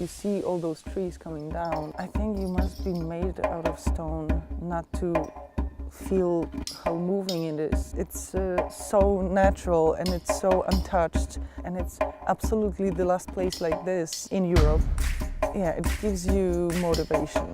you see all those trees coming down, I think you must be made out of stone not to feel how moving it is. It's so natural and it's so untouched, and it's absolutely the last place like this in Europe. Yeah, it gives you motivation.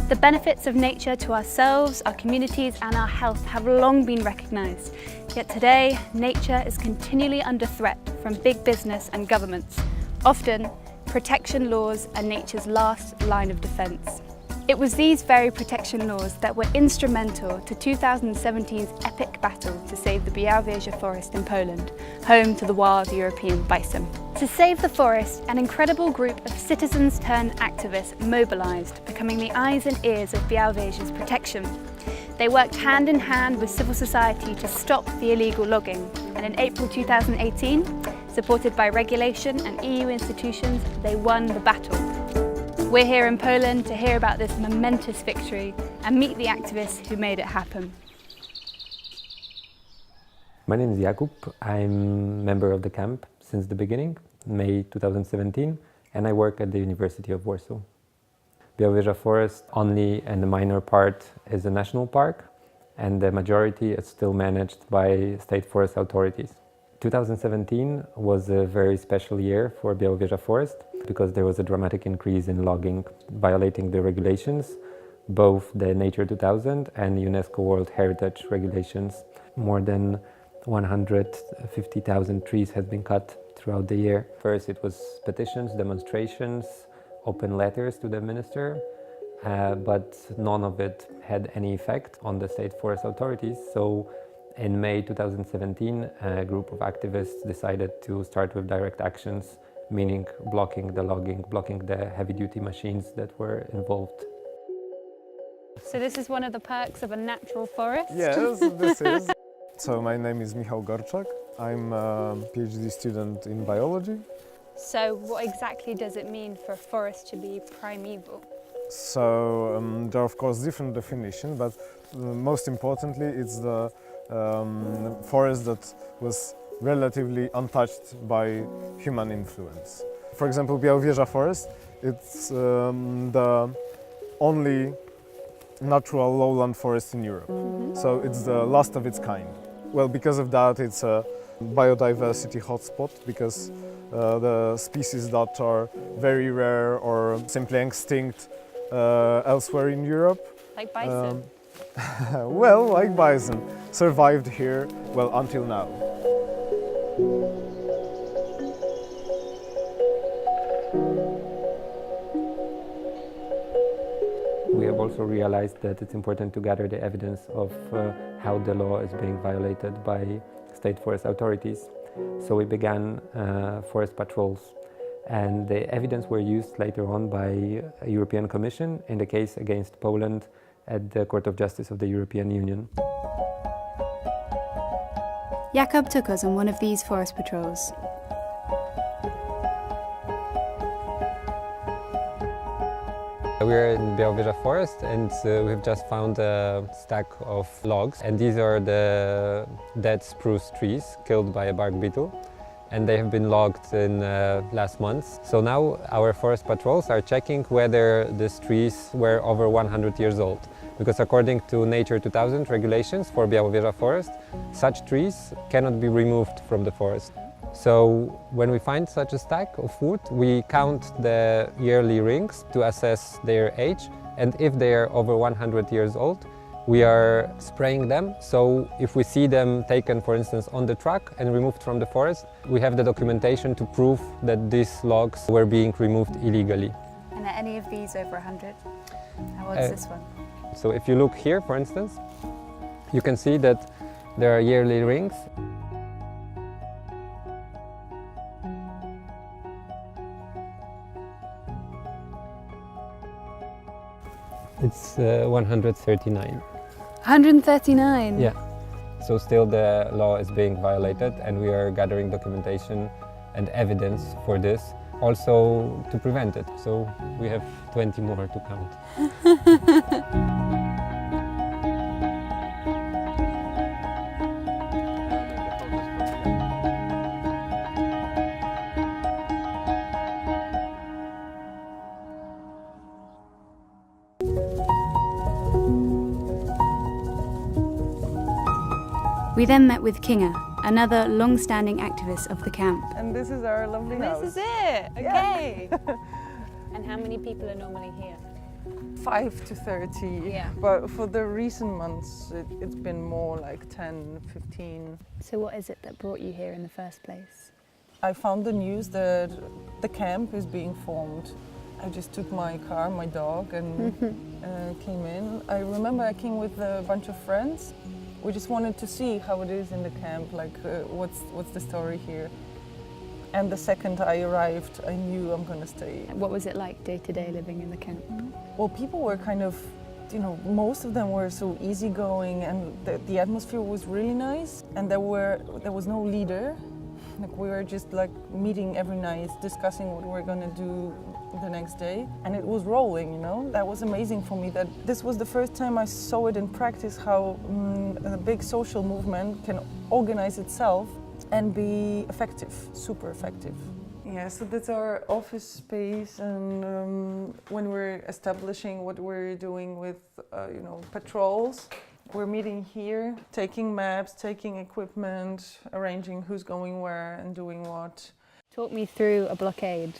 The benefits of nature to ourselves, our communities and our health have long been recognised. Yet today, nature is continually under threat from big business and governments. Often, protection laws are nature's last line of defence. It was these very protection laws that were instrumental to 2017's epic battle to save the Bialowieza forest in Poland, home to the wild European bison. To save the forest, an incredible group of citizens turned activists mobilised, becoming the eyes and ears of Białowieża's protection. They worked hand in hand with civil society to stop the illegal logging, and in April 2018, supported by regulation and EU institutions, they won the battle. We're here in Poland to hear about this momentous victory and meet the activists who made it happen. My name is Jakub. I'm a member of the camp since the beginning, May 2017, and I work at the University of Warsaw. Bialowieza Forest, only and a minor part, is a national park, and the majority is still managed by state forest authorities. 2017 was a very special year for Bialowieza Forest because there was a dramatic increase in logging, violating the regulations, both the Nature 2000 and UNESCO World Heritage regulations. More than 150,000 trees have been cut throughout the year. First it was petitions, demonstrations, open letters to the minister, but none of it had any effect on the state forest authorities. So in May 2017, a group of activists decided to start with direct actions, meaning blocking the logging, blocking the heavy-duty machines that were involved. So this is one of the perks of a natural forest? Yes, this is. So my name is Michał Gorczak. I'm a PhD student in biology. So what exactly does it mean for a forest to be primeval? So there are of course different definitions, but most importantly it's the forest that was relatively untouched by human influence. For example, Bialowieza Forest, it's the only natural lowland forest in Europe. So it's the last of its kind. Well, because of that it's a biodiversity hotspot, because the species that are very rare or simply extinct elsewhere in Europe. Like bison? Well, like bison, survived here, well, until now. We have also realized that it's important to gather the evidence of how the law is being violated by state forest authorities. So we began forest patrols, and the evidence were used later on by a European Commission in the case against Poland at the Court of Justice of the European Union. Jakub took us on one of these forest patrols. We're in Bialowieza Forest, and we've just found a stack of logs, and these are the dead spruce trees killed by a bark beetle, and they have been logged in last month. So now our forest patrols are checking whether these trees were over 100 years old, because according to Nature 2000 regulations for Bialowieza Forest, such trees cannot be removed from the forest. So when we find such a stack of wood, we count the yearly rings to assess their age, and if they are over 100 years old, we are spraying them. So if we see them taken, for instance, on the truck and removed from the forest, we have the documentation to prove that these logs were being removed illegally. And are any of these over 100? How old is this one? So if you look here, for instance, you can see that there are yearly rings. It's 139. 139? Yeah. So still the law is being violated, and we are gathering documentation and evidence for this, also to prevent it. So we have 20 more to count. We then met with Kinga, another long-standing activist of the camp. And this is our lovely house. This is it, okay. And how many people are normally here? 5 to 30. Yeah. But for the recent months, it's been more like 10, 15. So what is it that brought you here in the first place? I found the news that the camp is being formed. I just took my car, my dog, and came in. I remember I came with a bunch of friends. We just wanted to see how it is in the camp, like what's the story here. And the second I arrived, I knew I'm gonna stay. What was it like day to day living in the camp? Well, people were kind of, you know, most of them were so easygoing, and the atmosphere was really nice. And there was no leader. Like, we were just like meeting every night, discussing what we're gonna do the next day, and it was rolling, you know. That was amazing for me, that this was the first time I saw it in practice, how a big social movement can organize itself and be effective, super effective. Yeah, so that's our office space, and when we're establishing what we're doing with, patrols, we're meeting here, taking maps, taking equipment, arranging who's going where and doing what. Talk me through a blockade.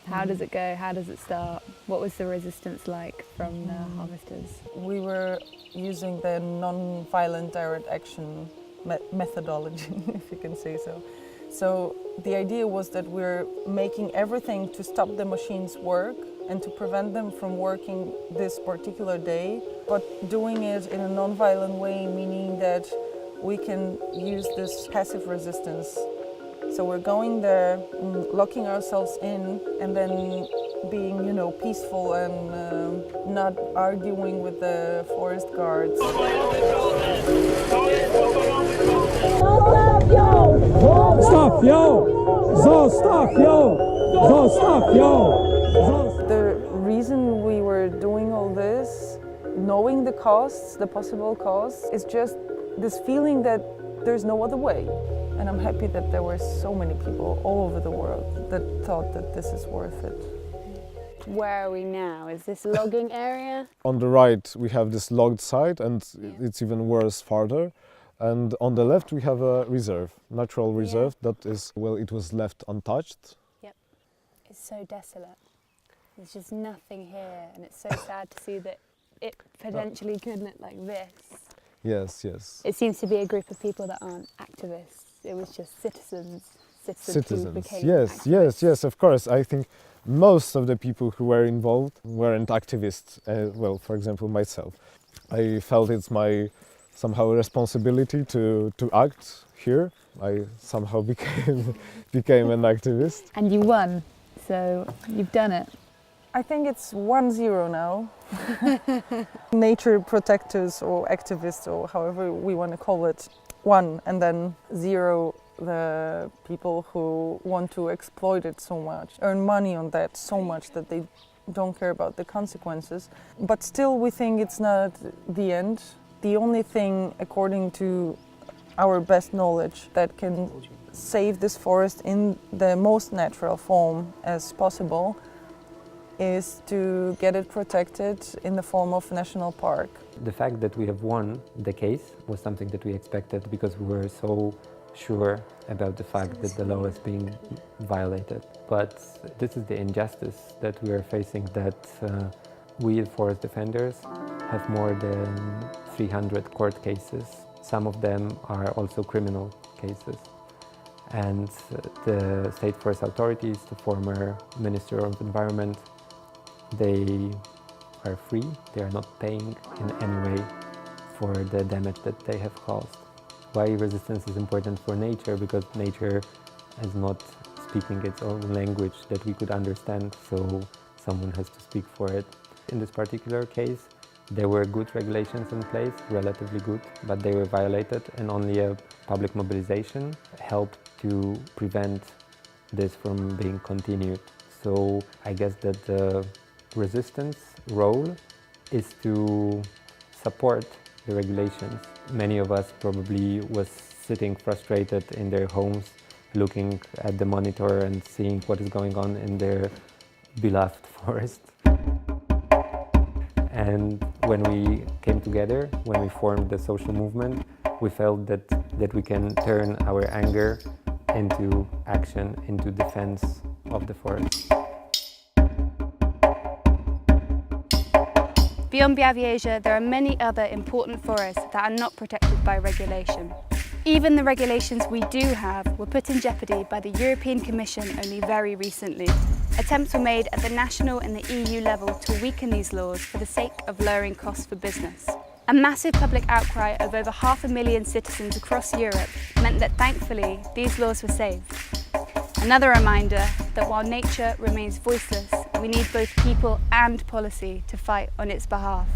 How does it go? How does it start? What was the resistance like from the harvesters? We were using the non-violent direct action methodology, if you can say so. So the idea was that we're making everything to stop the machines' work and to prevent them from working this particular day, but doing it in a non-violent way, meaning that we can use this passive resistance. So we're going there, locking ourselves in, and then being, peaceful and not arguing with the forest guards. Zostaw ją! Zostaw ją! Zostaw ją! The reason we were doing all this, knowing the costs, the possible costs, is just this feeling that there's no other way. And I'm happy that there were so many people all over the world that thought that this is worth it. Where are we now? Is this logging area? On the right we have this logged site, and it's even worse farther. And on the left we have a reserve, natural reserve, that is, well, it was left untouched. Yep. It's so desolate. There's just nothing here, and it's so sad to see that it potentially could look like this. Yes, yes. It seems to be a group of people that aren't activists. It was just citizens who became Yes, yes, of course. I think most of the people who were involved weren't activists. Well, for example, myself. I felt it's my somehow responsibility to act here. I somehow became an activist. And you won, so you've done it. I think it's 1-0 now. Nature protectors or activists, or however we want to call it, 1, and then 0 the people who want to exploit it so much, earn money on that so much that they don't care about the consequences. But still, we think it's not the end. The only thing, according to our best knowledge, that can save this forest in the most natural form as possible is to get it protected in the form of national park. The fact that we have won the case was something that we expected, because we were so sure about the fact that the law is being violated. But this is the injustice that we are facing, that we, the forest defenders, have more than 300 court cases. Some of them are also criminal cases. And the state forest authorities, the former Minister of Environment, they are free. They are not paying in any way for the damage that they have caused. Why resistance is important for nature? Because nature is not speaking its own language that we could understand, so someone has to speak for it. In this particular case, There were good regulations in place, relatively good, but they were violated, and only a public mobilization helped to prevent this from being continued. So I guess that the resistance role is to support the regulations. Many of us probably was sitting frustrated in their homes, looking at the monitor and seeing what is going on in their beloved forest. And when we came together, when we formed the social movement, we felt that we can turn our anger into action, into defense of the forest. Beyond Bialowieza, there are many other important forests that are not protected by regulation. Even the regulations we do have were put in jeopardy by the European Commission only very recently. Attempts were made at the national and the EU level to weaken these laws for the sake of lowering costs for business. A massive public outcry of over 500,000 citizens across Europe meant that thankfully these laws were saved. Another reminder that while nature remains voiceless, we need both people and policy to fight on its behalf.